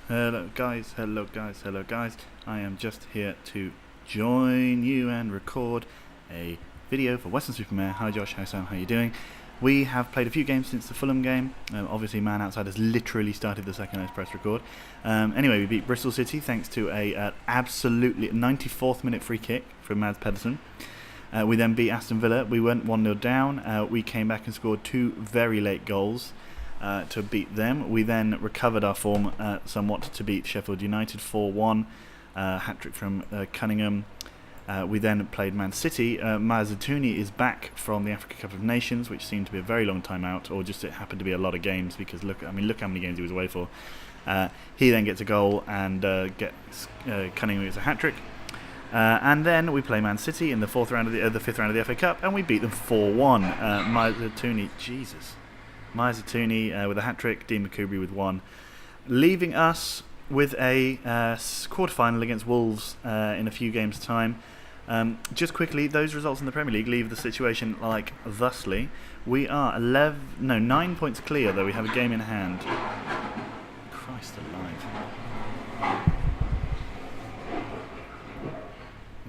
Hello guys, hello guys, hello guys. I am just here to join you and record a video for Weston Super Mare. Hi Josh, hi Sam, how you doing? We have played a few games since the Fulham game. Obviously Man Outside has literally started the second I press record. Anyway, we beat Bristol City thanks to a absolutely 94th minute free kick from Mads Pedersen. We then beat Aston Villa. We went 1-0 down. We came back and scored two very late goals to beat them. We then recovered our form somewhat to beat Sheffield United 4-1, hat-trick from Cunningham. We then played Man City. Mazatuni is back from the Africa Cup of Nations, which seemed to be a very long time out, or just it happened to be a lot of games because look how many games he was away for. He then gets a goal and Cunningham gets a hat-trick. And then we play Man City in the fifth round of the FA Cup, and we beat them 4-1. Mazatuni with a hat-trick, Dean McCoubry with one, leaving us with a quarter-final against Wolves in a few games' time. Just quickly, those results in the Premier League leave the situation like thusly. We are 9 points clear, though we have a game in hand. Christ alive.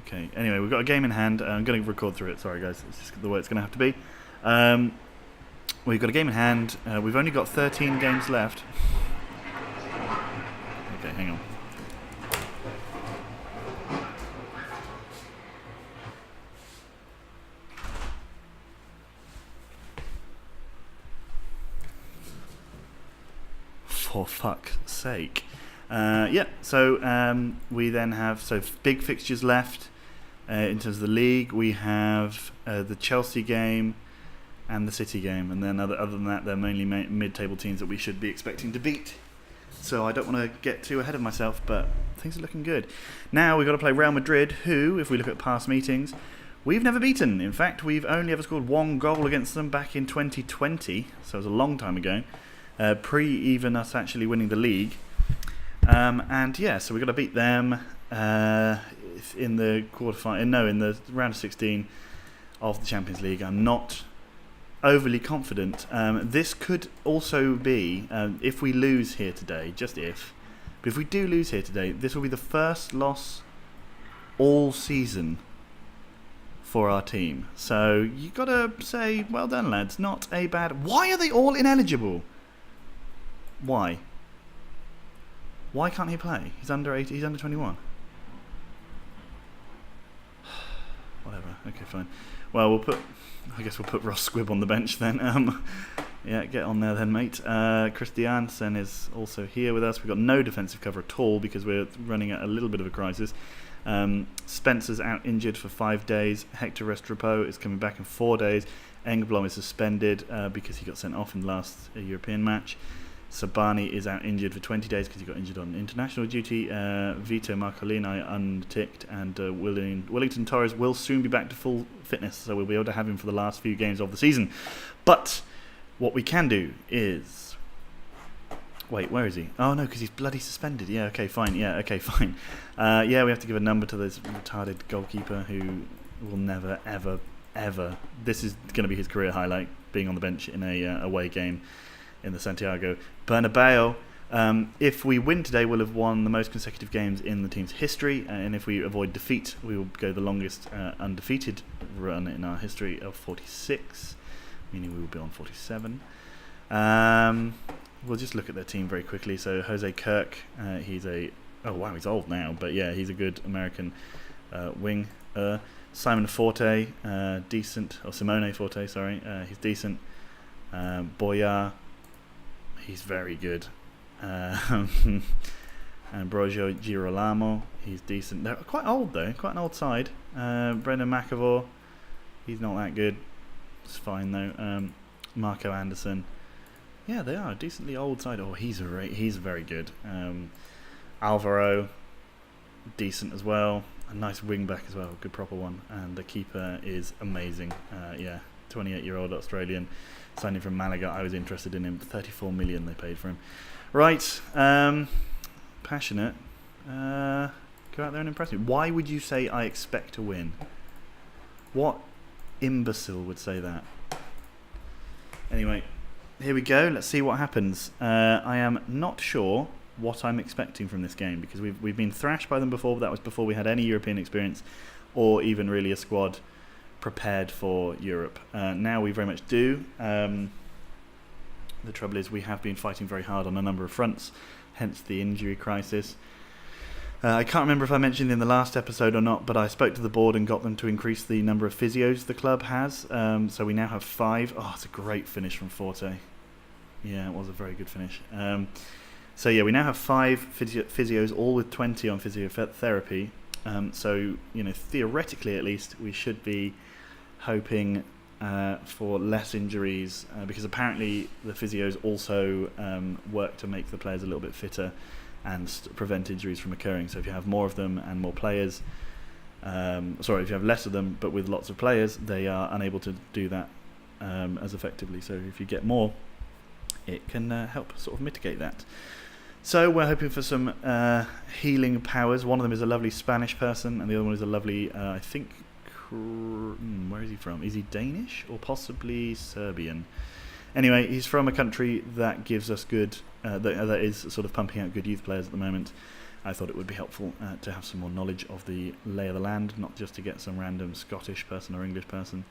Okay, anyway, we've got a game in hand. I'm going to record through it. Sorry, guys. It's just the way it's going to have to be. We've got a game in hand. We've only got 13 games left. Okay, hang on. For fuck's sake. So we then have big fixtures left in terms of the league. We have the Chelsea game and the City game, and then other than that, they're mainly mid-table teams that we should be expecting to beat. So I don't want to get too ahead of myself, but things are looking good. Now we've got to play Real Madrid, who, if we look at past meetings, we've never beaten. In fact, we've only ever scored one goal against them back in 2020, so it was a long time ago, pre-even us actually winning the league. So we've got to beat them in the in the round of 16 of the Champions League. I'm not overly confident. This could also be, if we lose here today, but if we do lose here today, this will be the first loss all season for our team. So you got to say, well done, lads. Not a bad. Why are they all ineligible? Why? Why can't he play? He's under 18. He's under 21. Whatever. Okay, fine. Well, I guess we'll put Ross Squibb on the bench then. Get on there then, mate. Christiansen is also here with us. We've got no defensive cover at all because we're running at a little bit of a crisis. Spencer's out injured for 5 days. Hector Restrepo is coming back in 4 days. Engblom is suspended because he got sent off in the last European match. Sabani is out injured for 20 days because he got injured on international duty. Vito Marcolini unticked, and Wellington Torres will soon be back to full fitness, so we'll be able to have him for the last few games of the season. But what we can do is... Wait, where is he? Oh no, because he's bloody suspended. We have to give a number to this retarded goalkeeper who will never, ever, ever... This is going to be his career highlight, being on the bench in a away game in the Santiago Bernabeu. If we win today, we'll have won the most consecutive games in the team's history, and if we avoid defeat, we will go the longest undefeated run in our history of 46, meaning we will be on 47. We'll just look at their team very quickly. So Jose Kirk, he's he's old now, but yeah, he's a good American wing. Simone Forte, decent, he's decent. Boyar, he's very good. And Brojo Girolamo, he's decent. They're quite old though, quite an old side. Brendan McAvoy, he's not that good. It's fine though. Marco Anderson, yeah, they are a decently old side. Oh, he's very good. Alvaro, decent as well. A nice wing back as well, good proper one. And the keeper is amazing. 28-year-old Australian, signing from Malaga. I was interested in him. 34 million they paid for him. Right, passionate. Go out there and impress me. Why would you say I expect to win? What imbecile would say that? Anyway, here we go. Let's see what happens. I am not sure what I'm expecting from this game, because we've been thrashed by them before, but that was before we had any European experience or even really a squad prepared for Europe. Now we very much do. The trouble is we have been fighting very hard on a number of fronts, hence the injury crisis. I can't remember if I mentioned in the last episode or not, but I spoke to the board and got them to increase the number of physios the club has. So we now have 5. Oh, it's a great finish from Forte. Yeah, it was a very good finish. So yeah, we now have 5 physios, all with 20 on physiotherapy. So, theoretically at least, we should be hoping for less injuries, because apparently the physios also work to make the players a little bit fitter and prevent injuries from occurring. So if you have more of them and more players, if you have less of them but with lots of players, they are unable to do that as effectively. So if you get more, it can help sort of mitigate that. So we're hoping for some healing powers. One of them is a lovely Spanish person, and the other one is a lovely, I think, where is he from? Is he Danish or possibly Serbian? Anyway, he's from a country that gives us good, that is sort of pumping out good youth players at the moment. I thought it would be helpful to have some more knowledge of the lay of the land, not just to get some random Scottish person or English person.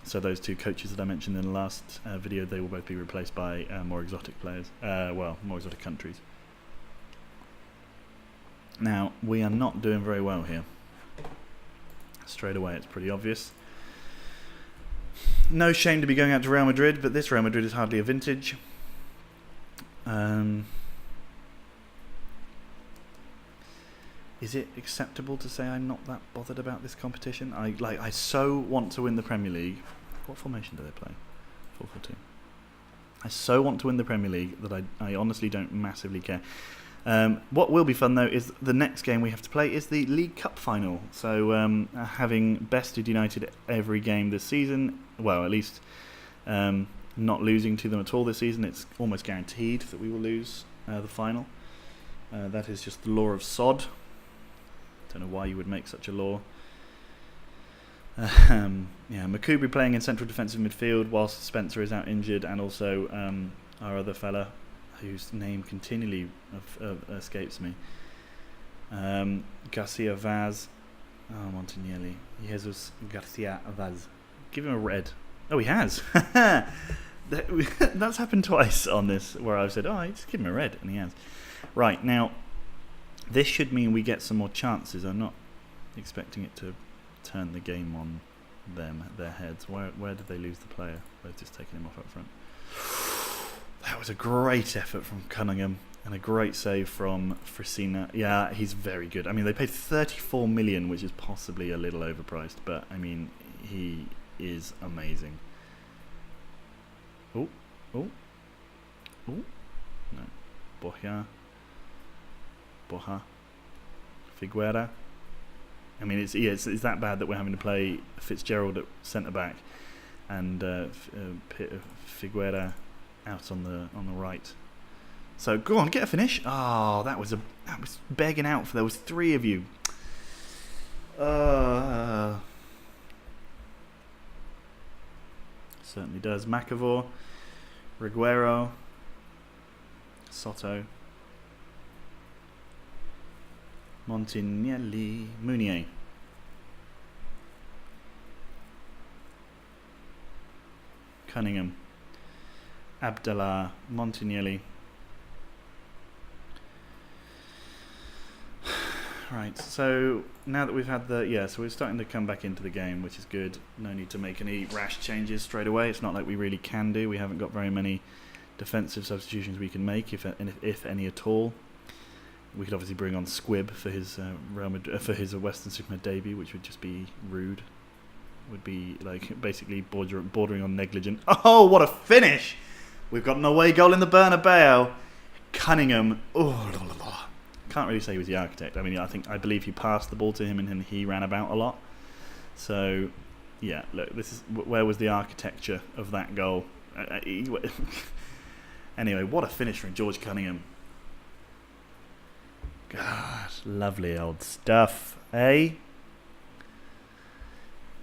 So those 2 coaches that I mentioned in the last video, they will both be replaced by more exotic players, more exotic countries. Now, we are not doing very well here. Straight away, it's pretty obvious. No shame to be going out to Real Madrid, but this Real Madrid is hardly a vintage. Is it acceptable to say I'm not that bothered about this competition? I so want to win the Premier League. What formation do they play? 4-4-2. I so want to win the Premier League that I honestly don't massively care. What will be fun though is the next game we have to play is the League Cup final. So having bested United every game this season, well, at least not losing to them at all this season, it's almost guaranteed that we will lose the final. That is just the law of sod. Don't know why you would make such a law. Makubri playing in central defensive midfield whilst Spencer is out injured, and also our other fella whose name continually escapes me. Garcia Vaz. Oh, Montignelli. Jesus Garcia Vaz. Give him a red. Oh, he has. That's happened twice on this, where I've said, just give him a red, and he has. Right, now, this should mean we get some more chances. I'm not expecting it to turn the game on their heads. Where did they lose the player? They've just taken him off up front. That was a great effort from Cunningham and a great save from Frisina. Yeah, he's very good. I mean, they paid 34 million, which is possibly a little overpriced, but I mean, he is amazing. Oh. No. Borja. Figuera. I mean, it's that bad that we're having to play Fitzgerald at centre back and Figuera out on the right. So go on, get a finish. Oh, that was begging out for there was 3 of you. Certainly does. Macavor, Reguero, Soto, Montignelli, Mounier. Cunningham, Abdallah, Montignelli. Right, so now that we've had so we're starting to come back into the game, which is good. No need to make any rash changes straight away. It's not like we really can do. We haven't got very many defensive substitutions we can make, if any at all. We could obviously bring on Squibb for his Weston Super Mare debut, which would just be rude. Would be like basically bordering on negligent. Oh, what a finish! We've got an away goal in the Bernabeu. Cunningham. Oh, can't really say he was the architect. I mean, I believe he passed the ball to him and he ran about a lot. So, yeah, look, where was the architecture of that goal? Anyway, what a finish from George Cunningham. God, lovely old stuff, eh?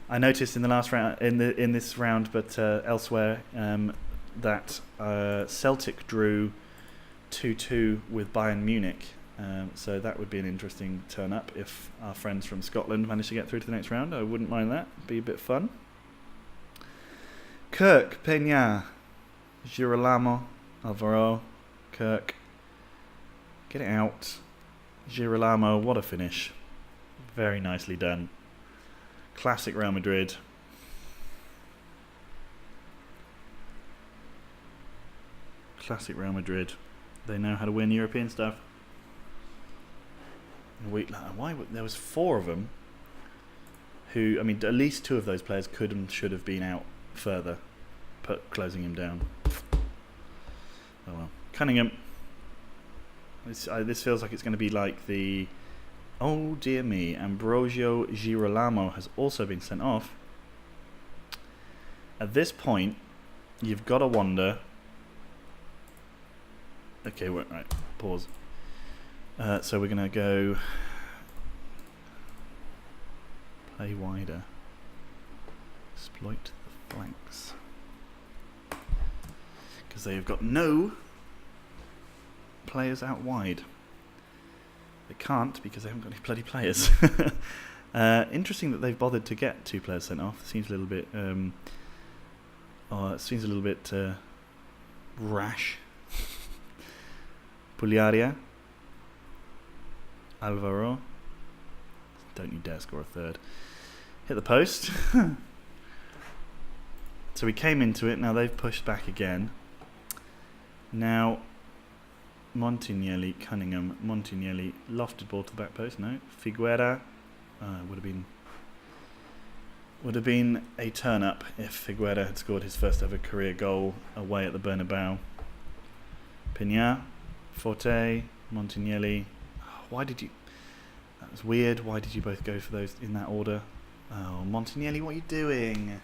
I noticed in the last round, in this round, but elsewhere, that Celtic drew 2-2 with Bayern Munich. So that would be an interesting turn-up if our friends from Scotland manage to get through to the next round. I wouldn't mind that. It'd be a bit fun. Kirk, Peña, Girolamo, Alvaro, Kirk. Get it out. Girolamo, what a finish. Very nicely done. Classic Real Madrid. Classic Real Madrid. They know how to win European stuff. There was 4 of them who, I mean, at least 2 of those players could and should have been out further, closing him down. Oh well. Cunningham. This feels like it's going to be like the... Oh dear me, Ambrosio Girolamo has also been sent off. At this point, you've got to wonder... Okay, right, pause. So we're going to go... Play wider. Exploit the flanks. Because they've got no players out wide. They can't because they haven't got any bloody players. Interesting that they've bothered to get 2 players sent off. It seems a little bit... rash. Pugliaria. Alvaro. Don't you dare score a third. Hit the post. So we came into it. Now they've pushed back again. Now Montignelli, Cunningham, Montignelli, lofted ball to the back post. No. Figuera. Would have been a turn up if Figuera had scored his first ever career goal away at the Bernabeu. Peña, Forte, Montignelli. Why did you... That was weird. Why did you both go for those in that order? Oh, Montignelli, what are you doing?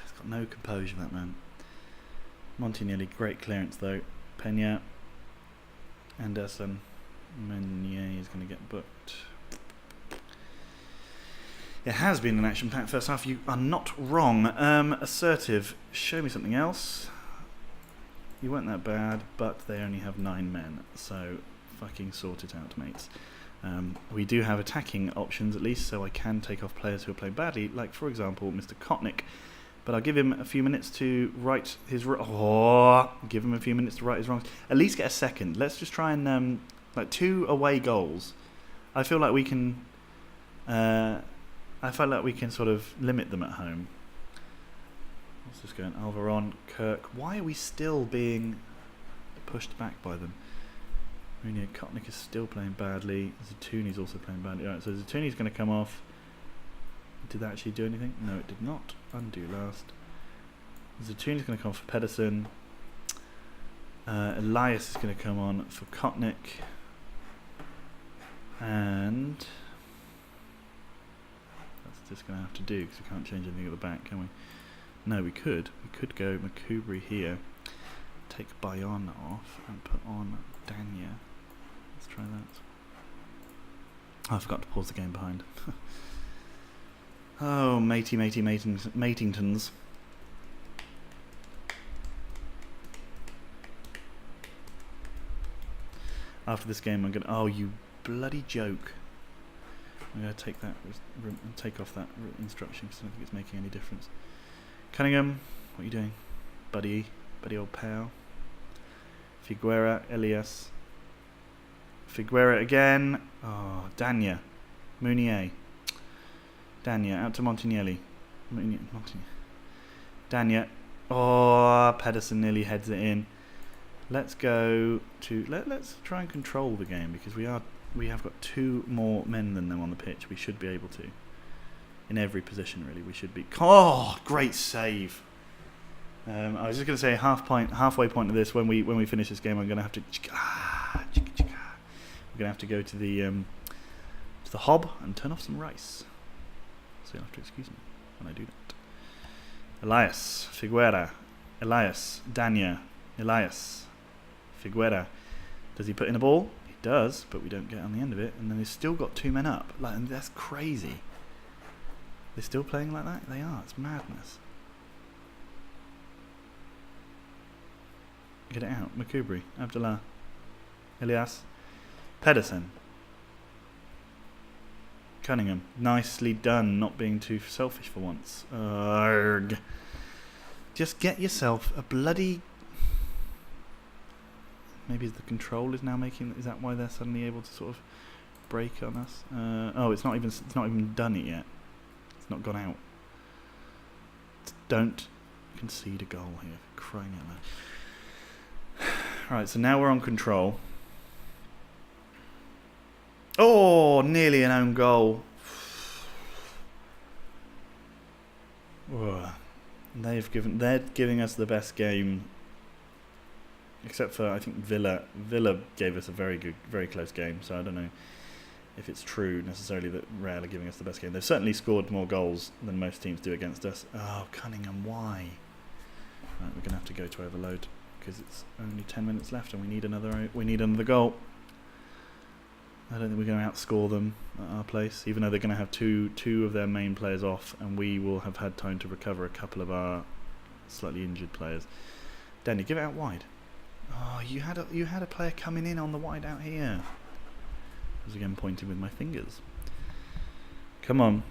He's got no composure, that man. Montignelli, great clearance though. Peña. Anderson. Meunier is going to get booked. It has been an action-packed first half. You are not wrong. Assertive. Show me something else. You weren't that bad, but they only have 9 men. So, fucking sort it out, mates. We do have attacking options at least, so I can take off players who are playing badly, like, for example, Mr. Kotnik. But I'll give him a few minutes to right his... give him a few minutes to right his wrongs. At least get a second. Let's just try and... 2 away goals. I feel like we can... sort of limit them at home. What's this going? Alvaron, Kirk. Why are we still being pushed back by them? Meunier, Kotnik is still playing badly. Zatuni's also playing badly. Alright, so Zatuni's going to come off. Did that actually do anything? No, it did not. Undo last. Zatuni's going to come off for Pedersen. Elias is going to come on for Kotnik. And... that's just going to have to do because we can't change anything at the back, can we? No, we could. We could go Makubri here. Take Bayon off and put on Danya. Let's try that. Oh, I forgot to pause the game behind. Oh, Matingtons. After this game, I'm going to... Oh, you bloody joke. I'm going to take that and take off that instruction because I don't think it's making any difference. Cunningham, what are you doing? Buddy old pal. Figuera, Elias. Figuera again. Oh, Danya. Meunier. Danya, out to Montignelli. Danya. Oh, Pedersen nearly heads it in. Let's go to... Let's try and control the game because we have got 2 more men than them on the pitch. We should be able to. In every position, really, we should be... Oh, great save. I was just going to say halfway point of this, when we finish this game, I'm going to have to... We're going to have to go to the hob and turn off some rice. So you'll have to excuse me when I do that. Elias, Figuera, Elias, Danya, Elias, Figuera. Does he put in a ball? He does, but we don't get on the end of it. And then he's still got 2 men up. And that's crazy. They're still playing like that? They are. It's madness. Get it out. Makubri, Abdullah, Elias, Pedersen, Cunningham. Nicely done, not being too selfish for once. Arrgh. Just get yourself a bloody... Maybe the control is now making... Is that why they're suddenly able to sort of break on us? Oh, it's not even done it yet. It's not gone out. Don't concede a goal here, for crying out loud. Right, so now we're on control. Oh, nearly an own goal. They're giving us the best game, except for I think Villa. Villa gave us a very close game. So I don't know if it's true necessarily that Real are giving us the best game. They've certainly scored more goals than most teams do against us. Oh, Cunningham, why? Right, we're gonna have to go to overload because it's only 10 minutes left and we need another goal. I don't think we're going to outscore them at our place, even though they're going to have two of their main players off, and we will have had time to recover a couple of our slightly injured players. Danny, give it out wide. Oh, you had a player coming in on the wide out here. I was again pointing with my fingers. Come on,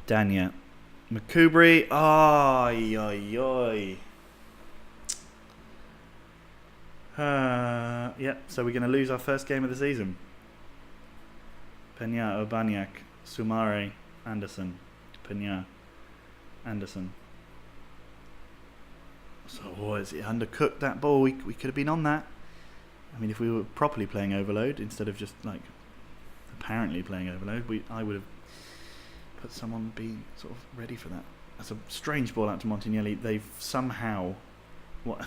Dania, Makubri. Ay ay ay. Yep, so we're going to lose our first game of the season. Peña, Obaniak, Sumare, Anderson. Peña, Anderson. So, is it undercooked, that ball? We could have been on that. I mean, if we were properly playing overload, instead of just, like, apparently playing overload, I would have put someone be sort of ready for that. That's a strange ball out to Montignelli. They've somehow... What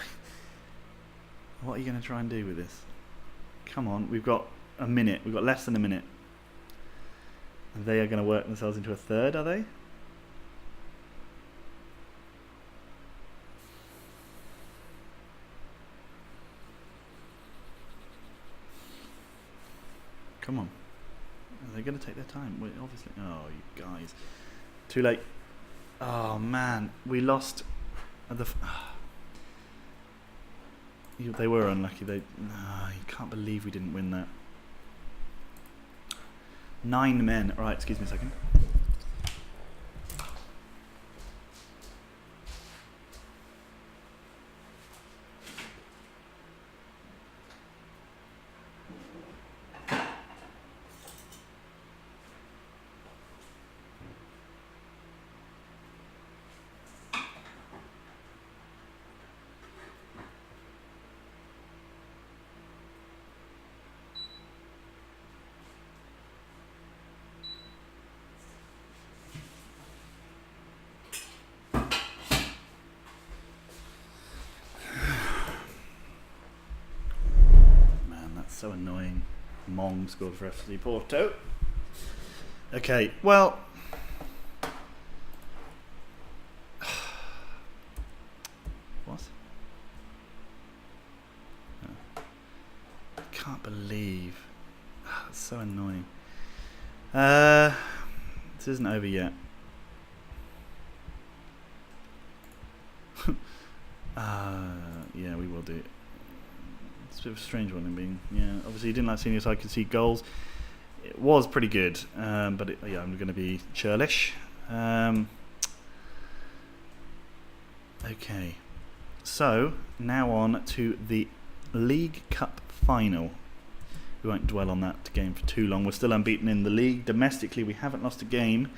are you going to try and do with this? Come on, we've got a minute. We've got less than a minute. And they are going to work themselves into a third, are they? Come on. Are they going to take their time? Wait, obviously. Oh, you guys. Too late. Oh, man. We lost at the... They were unlucky. You can't believe we didn't win that. 9 men. All right, excuse me a second. So annoying. Mong scored for FC Porto. Okay, well... What? Oh. I can't believe... That's so annoying. This isn't over yet. Yeah, we will do it. It's a bit of a strange one in being, obviously you didn't like seeing your side concede goals. It was pretty good, but I'm going to be churlish. Okay, so now on to the League Cup final. We won't dwell on that game for too long. We're still unbeaten in the league. Domestically, we haven't lost a game.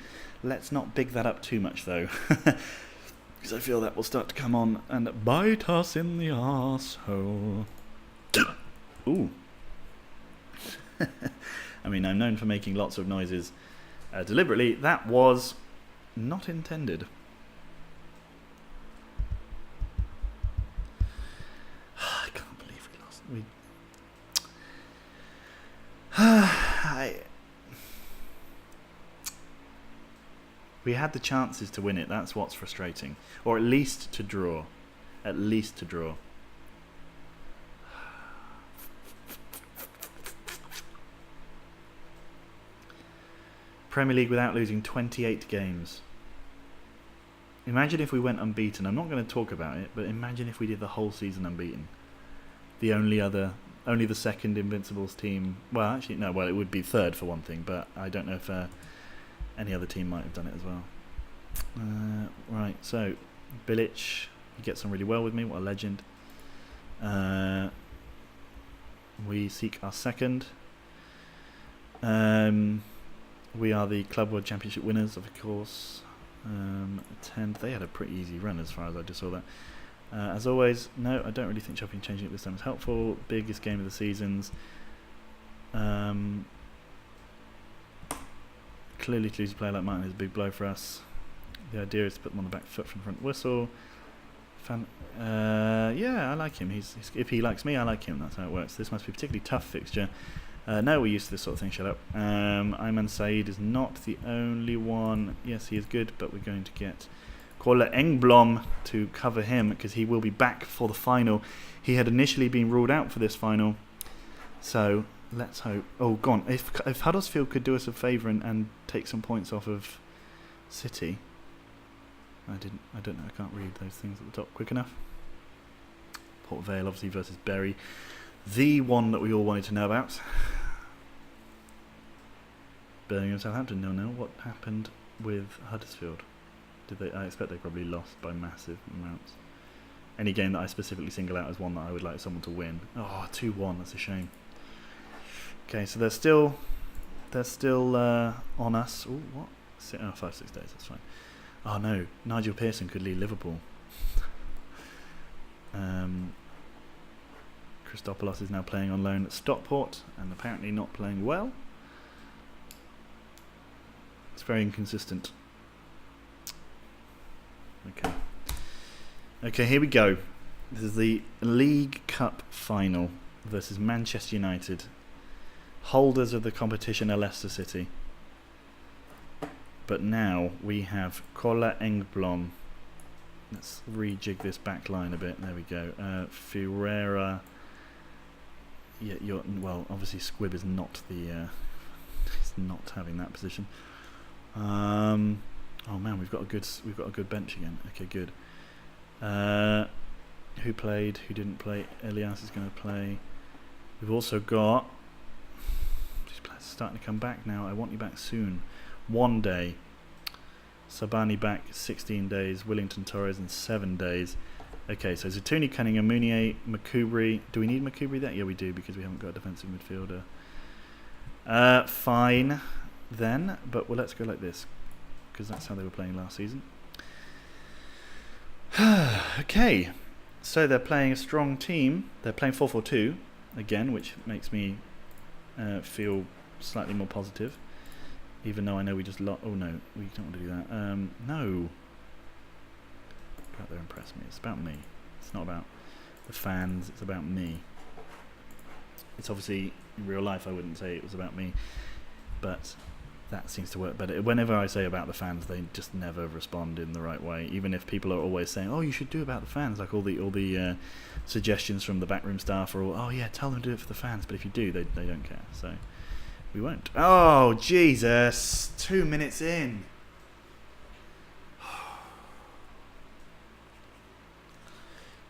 Let's not big that up too much, though, because I feel that will start to come on and bite us in the arsehole. Ooh. I mean, I'm known for making lots of noises deliberately. That was not intended. I can't believe we lost. We had the chances to win it. That's what's frustrating. Or at least to draw. At least to draw. Premier League without losing 28 games Imagine if we went unbeaten. I'm not going to talk about it, but imagine if we did the whole season unbeaten. Only the second Invincibles team. Well, actually, no. Well, it would be third for one thing, but I don't know if any other team might have done it as well. Right. So, Bilic, he gets on really well with me. What a legend. We seek our second. We are the Club World Championship winners, of course. 10th. They had a pretty easy run as far as I just saw that. As always, no, I don't really think chopping and changing it this time is helpful. Biggest game of the seasons. Clearly to lose a player like Martin is a big blow for us. The idea is to put them on the back foot from front whistle. Yeah, I like him. He's if he likes me, I like him. That's how it works. This must be a particularly tough fixture. No, we're used to this sort of thing. Shut up. Ayman Said is not the only one. Yes, he is good, but we're going to get Kola Engblom to cover him because he will be back for the final. He had initially been ruled out for this final, so let's hope. Oh, gone. If Huddersfield could do us a favour and take some points off of City. I don't know. I can't read those things at the top quick enough. Port Vale obviously versus Bury, the one that we all wanted to know about. Birmingham Southampton 0-0. What happened with Huddersfield? I expect they probably lost by massive amounts. Any game that I specifically single out as one that I would like someone to win. Oh, 2-1. That's a shame. Okay, so they're still on us. Oh, what? 5-6 days. That's fine. Oh no, Nigel Pearson could lead Liverpool. Christopoulos is now playing on loan at Stockport and apparently not playing well. It's very inconsistent. Okay, here we go. This is the League Cup final versus Manchester United. Holders of the competition are Leicester City. But now we have Kola Engblom. Let's rejig this back line a bit. There we go. Ferreira. Yeah, obviously Squibb is not the. He's not having that position. Oh man, we've got a good bench again. Okay, good. Who played? Who didn't play? Elias is going to play. We've also got. These players are starting to come back now. I want you back soon. 1 day. Sabani back 16 days. Willington Torres in 7 days. Okay, so Zatuni, Cunningham, Mounier, Makubri. Do we need Makubri there? Yeah, we do because we haven't got a defensive midfielder. Fine then, but let's go like this because that's how they were playing last season. Okay, so they're playing a strong team. They're playing 4-4-2 again, which makes me feel slightly more positive. Even though I know we just oh no, we don't want to do that. No. Go out there and impress me. It's about me. It's not about the fans. It's about me. It's obviously, in real life, I wouldn't say it was about me. But that seems to work better. Whenever I say about the fans, they just never respond in the right way. Even if people are always saying, oh, you should do about the fans. Like all the suggestions from the backroom staff are all, oh yeah, tell them to do it for the fans. But if you do, they don't care. So we won't. Oh, Jesus. 2 minutes in.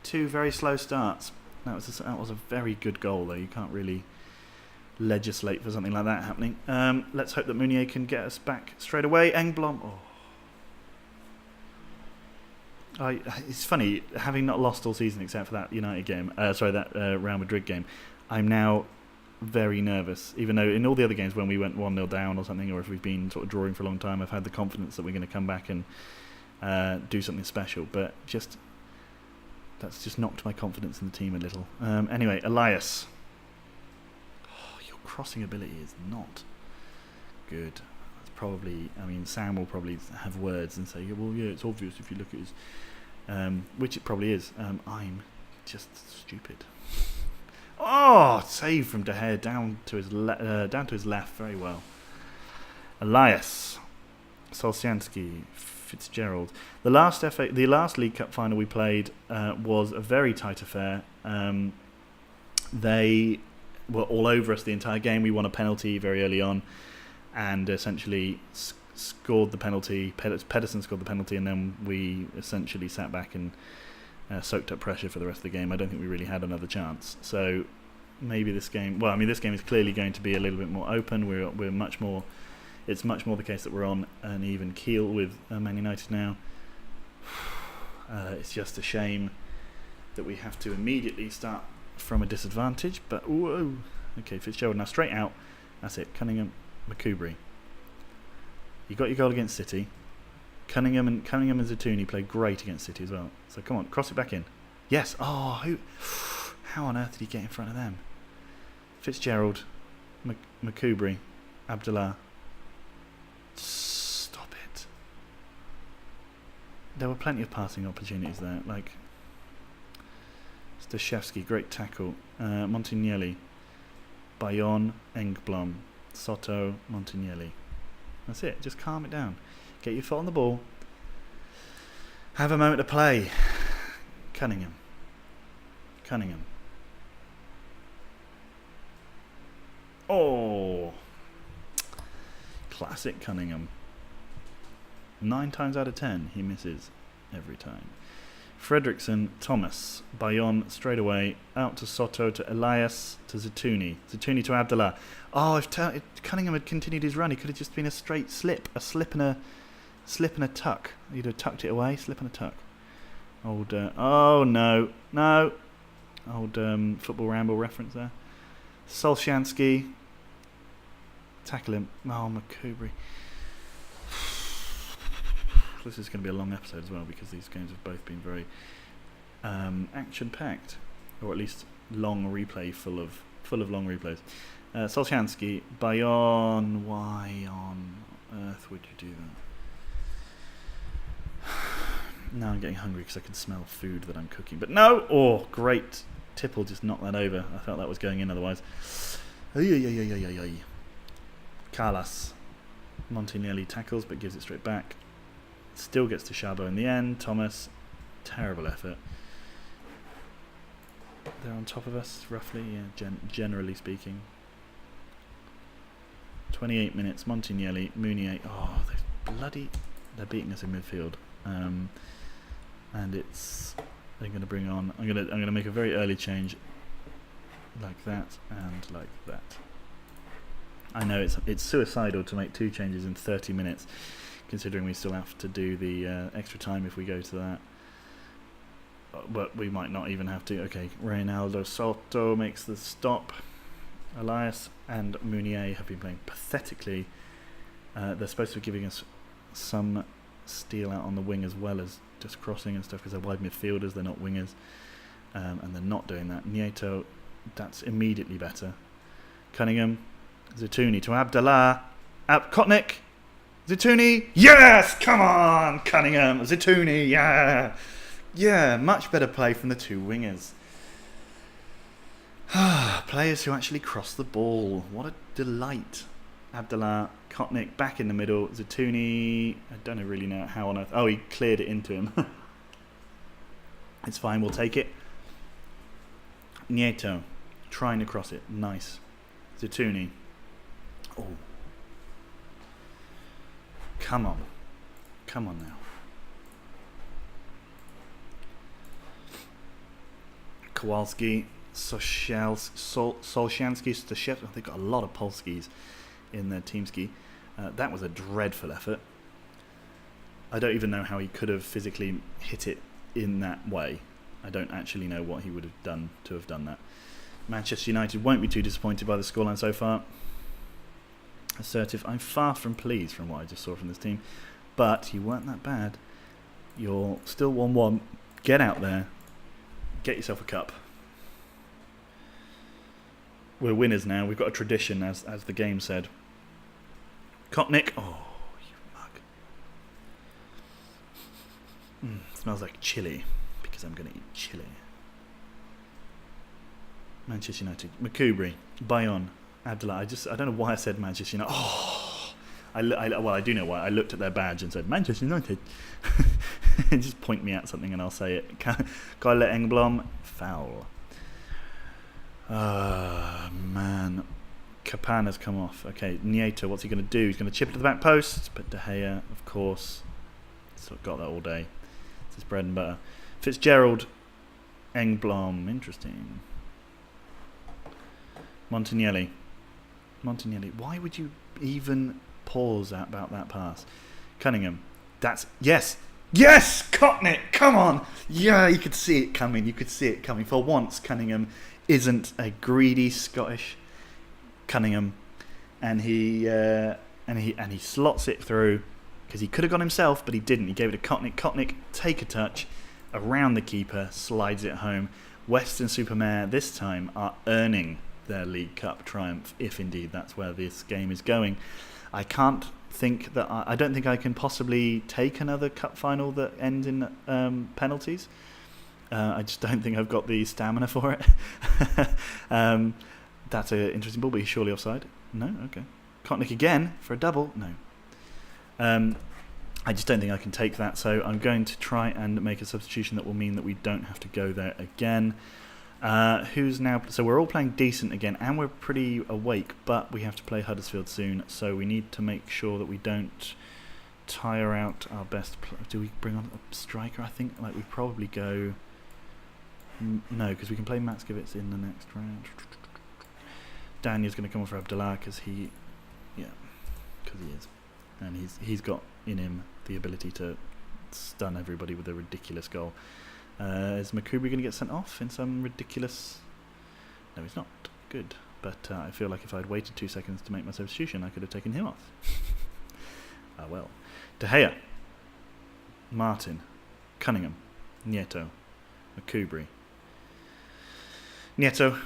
Two very slow starts. That was a very good goal, though. You can't really legislate for something like that happening. Let's hope that Mounier can get us back straight away. Engblom. Oh. It's funny, having not lost all season except for that United game. That Real Madrid game. I'm now very nervous, even though in all the other games when we went 1-0 down or something, or if we've been sort of drawing for a long time, I've had the confidence that we're going to come back and do something special. But that's just knocked my confidence in the team a little. Anyway, Elias. Your crossing ability is not good. That's probably. I mean, Sam will probably have words and say, "Well, yeah, it's obvious if you look at his," which it probably is. I'm just stupid. Oh, save from De Gea down to his left, very well. Elias, Solsjansky, Fitzgerald. The last League Cup final we played was a very tight affair. They were all over us the entire game. We won a penalty very early on, and essentially scored the penalty. Pedersen scored the penalty, and then we essentially sat back and soaked up pressure for the rest of the game. I don't think we really had another chance. So maybe this game. Well, I mean, this game is clearly going to be a little bit more open. We're much more. It's much more the case that we're on an even keel with Man United now. It's just a shame that we have to immediately start from a disadvantage. But whoa, okay, Fitzgerald now straight out. That's it. Cunningham, McCoubry. You got your goal against City. Cunningham and Zatouni played great against City as well. So come on, cross it back in. Yes. Oh, how on earth did he get in front of them? Fitzgerald, McCoubry, Abdullah. Stop it. There were plenty of passing opportunities there. Like Stashevsky, great tackle. Montignelli, Bayon, Engblom, Soto, Montignelli. That's it. Just calm it down. Get your foot on the ball. Have a moment to play. Cunningham. Oh. Classic Cunningham. 9 times out of 10, he misses every time. Fredrickson, Thomas, Bayon straight away, out to Soto, to Elias, to Zatouni to Abdullah. Oh, if Cunningham had continued his run, he could have just been a straight slip and a tuck. He'd have tucked it away, slip and a tuck. Old, oh no, old football ramble reference there. Solshansky, tackle him. Oh, McCoubry. This is going to be a long episode as well because these games have both been very action-packed, or at least long replay, full of long replays. Solshansky, Bayon. Why on earth would you do that? Now I'm getting hungry because I can smell food that I'm cooking. But no! Oh, great. Tipple just knocked that over. I felt that was going in otherwise. Carlas. Montignelli tackles but gives it straight back. Still gets to Chabot in the end. Thomas, terrible effort. They're on top of us, roughly, yeah, generally speaking. 28 minutes, Montignelli, Mounier. Oh, they're beating us in midfield. And they're going to bring on. I'm going to make a very early change, like that and like that. I know it's suicidal to make 2 changes in 30 minutes. Considering we still have to do the extra time if we go to that. But we might not even have to. Okay, Reynaldo Soto makes the stop. Elias and Mounier have been playing pathetically. They're supposed to be giving us some steal out on the wing as well as just crossing and stuff because they're wide midfielders, they're not wingers. And they're not doing that. Nieto, that's immediately better. Cunningham, Zatouni to Abdullah. Kotnik. Zatouni, yes! Come on, Cunningham. Zatouni, yeah. Yeah, much better play from the 2 wingers. Players who actually cross the ball. What a delight. Abdullah, Kotnik back in the middle. Zatouni, I don't really know how on earth. Oh, he cleared it into him. It's fine, we'll take it. Nieto, trying to cross it. Nice. Zatouni. Oh. Come on now. Kowalski, Solshansky, Stashevsky. They've got a lot of Polskis in their team ski. That was a dreadful effort. I don't even know how he could have physically hit it in that way. I don't actually know what he would have done to have done that. Manchester United won't be too disappointed by the scoreline so far. Assertive. I'm far from pleased from what I just saw from this team, but you weren't that bad. You're still 1-1. Get out there, get yourself a cup. We're winners now. We've got a tradition, as the game said. Kotnik. Oh, you mug. Smells like chili because I'm going to eat chili. Manchester United. McCoubry, Bayon. Abdullah, I don't know why I said Manchester United. Oh, well, I do know why. I looked at their badge and said Manchester United. Just point me at something and I'll say it. Kyle Engblom, foul. Man, Capana's come off. Okay, Nieto, what's he going to do? He's going to chip it to the back post, but De Gea, of course, sort of got that all day. It's his bread and butter. Fitzgerald, Engblom, interesting. Montignelli, why would you even pause about that pass? Cunningham, yes, Kotnik, come on. Yeah, you could see it coming. For once, Cunningham isn't a greedy Scottish Cunningham, and he slots it through because he could have gone himself, but he didn't. He gave it to Kotnik. Kotnik, take a touch around the keeper, slides it home. Weston Super Mare this time are earning their League Cup triumph, if indeed that's where this game is going. I don't think I can possibly take another cup final that ends in penalties. I just don't think I've got the stamina for it. That's an interesting ball, but he's surely offside. No? Okay. Kotnik again for a double? No. I just don't think I can take that, so I'm going to try and make a substitution that will mean that we don't have to go there again. Who's now... So we're all playing decent again, and we're pretty awake, but we have to play Huddersfield soon, so we need to make sure that we don't tire out our best... Do we bring on a striker, I think? We probably go... No, because we can play Matskevitz in the next round. Daniel's going to come on for Abdullah, because he is. And he's got in him the ability to stun everybody with a ridiculous goal. Is Makubri going to get sent off in some ridiculous... No, he's not. Good. But I feel like if I'd waited 2 seconds to make my substitution, I could have taken him off. Well. De Gea. Martin. Cunningham. Nieto. Makubri. Nieto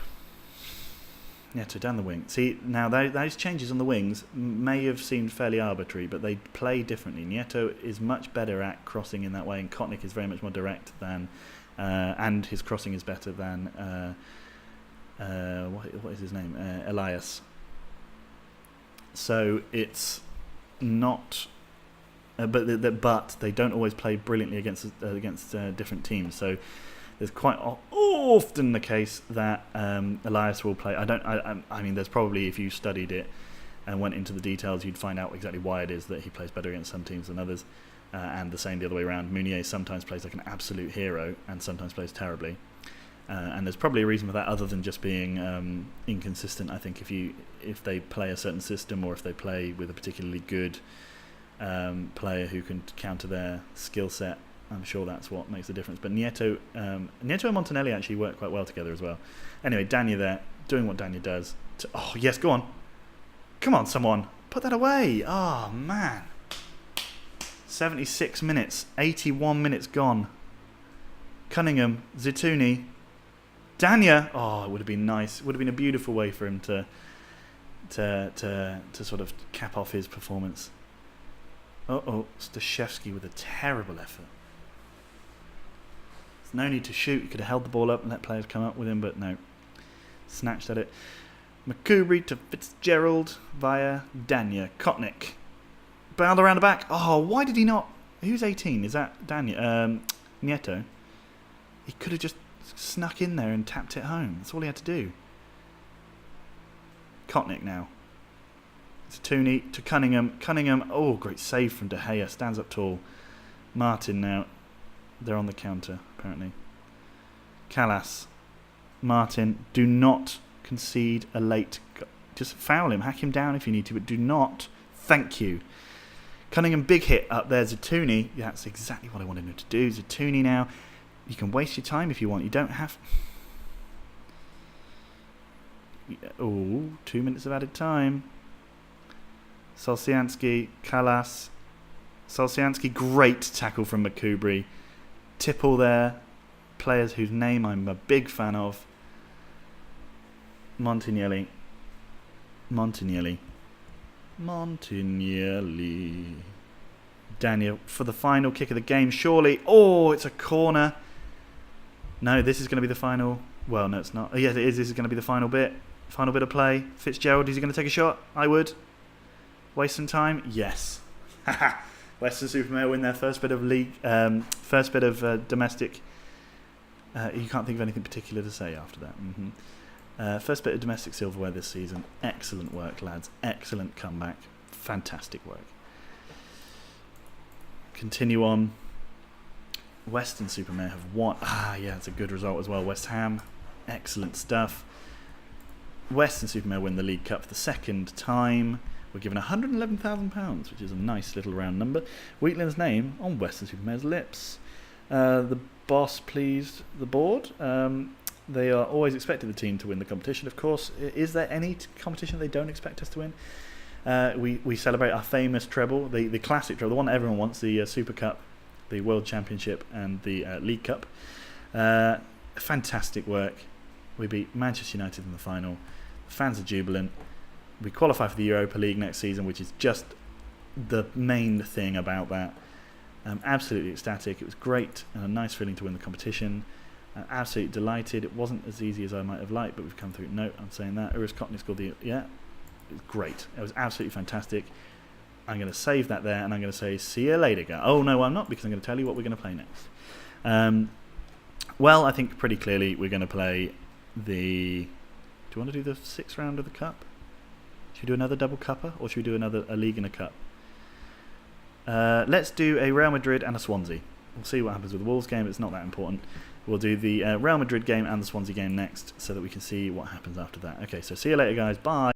down the wing. See, now those changes on the wings may have seemed fairly arbitrary, but they play differently. Nieto is much better at crossing in that way, and Kotnik is very much more direct than, and his crossing is better than, what is his name? Elias. So it's not, but they don't always play brilliantly against different teams. So there's quite often the case that Elias will play. I mean, there's probably, if you studied it and went into the details, you'd find out exactly why it is that he plays better against some teams than others, and the same the other way around. Meunier sometimes plays like an absolute hero and sometimes plays terribly, and there's probably a reason for that other than just being inconsistent. I think if they play a certain system, or if they play with a particularly good player who can counter their skill set, I'm sure that's what makes the difference. But Nieto and Montanelli actually work quite well together as well. Anyway, Dania there, doing what Dania does. Oh, yes, go on. Come on, someone. Put that away. Oh, man. 76 minutes. 81 minutes gone. Cunningham, Zitouni, Dania. Oh, it would have been nice. It would have been a beautiful way for him to sort of cap off his performance. Staszewski with a terrible effort. No need to shoot. He could have held the ball up and let players come up with him, but no. Snatched at it. Makubri to Fitzgerald via Dania. Kotnik. Bowled around the back. Oh, why did he not? Who's 18? Is that Dania? Nieto. He could have just snuck in there and tapped it home. That's all he had to do. Kotnik now. It's Tooney to Cunningham. Cunningham. Oh, great save from De Gea. Stands up tall. Martin now. They're on the counter, apparently. Callas. Martin. Do not concede a late... Just foul him. Hack him down if you need to, but do not. Thank you. Cunningham, big hit up there. Zitouni. Yeah, that's exactly what I wanted him to do. Zitouni now. You can waste your time if you want. You don't have... Oh, 2 minutes of added time. Solsiansky. Callas. Solsiansky. Great tackle from Makubri. Tipple there, players whose name I'm a big fan of. Montignelli. Daniel for the final kick of the game, surely. Oh, it's a corner. No, this is going to be the final. Well, no, it's not. Oh, yes, it is. This is going to be the final bit. Final bit of play. Fitzgerald, is he going to take a shot? I would. Waste some time? Yes. Weston Super Mare win their first bit of league, first bit of domestic. You can't think of anything particular to say after that. First bit of domestic silverware this season. Excellent work, lads. Excellent comeback. Fantastic work. Continue on. Weston Super Mare have won. Yeah, it's a good result as well. West Ham. Excellent stuff. Weston Super Mare win the League Cup for the second time. We're given £111,000, which is a nice little round number. Wheatland's name on Weston Super Mare's lips. The boss pleased the board. They are always expected the team to win the competition, of course. Is there any competition they don't expect us to win? We celebrate our famous treble, the classic treble, the one everyone wants, the Super Cup, the World Championship and the League Cup. Fantastic work. We beat Manchester United in the final. Fans are jubilant. We qualify for the Europa League next season, which is just the main thing about that. Absolutely ecstatic. It was great and a nice feeling to win the competition. Absolutely delighted. It wasn't as easy as I might have liked, but we've come through. No, I'm saying that. Urs Cockney scored the... Yeah, it was great. It was absolutely fantastic. I'm going to save that there, and I'm going to say, see you later, guys. Oh, no, I'm not, because I'm going to tell you what we're going to play next. Well, I think pretty clearly we're going to play the... Do you want to do the 6th round of the Cup? Should we do another double cupper, or should we do a league and a cup? Let's do a Real Madrid and a Swansea. We'll see what happens with the Wolves game. It's not that important. We'll do the Real Madrid game and the Swansea game next, so that we can see what happens after that. Okay, so see you later, guys. Bye.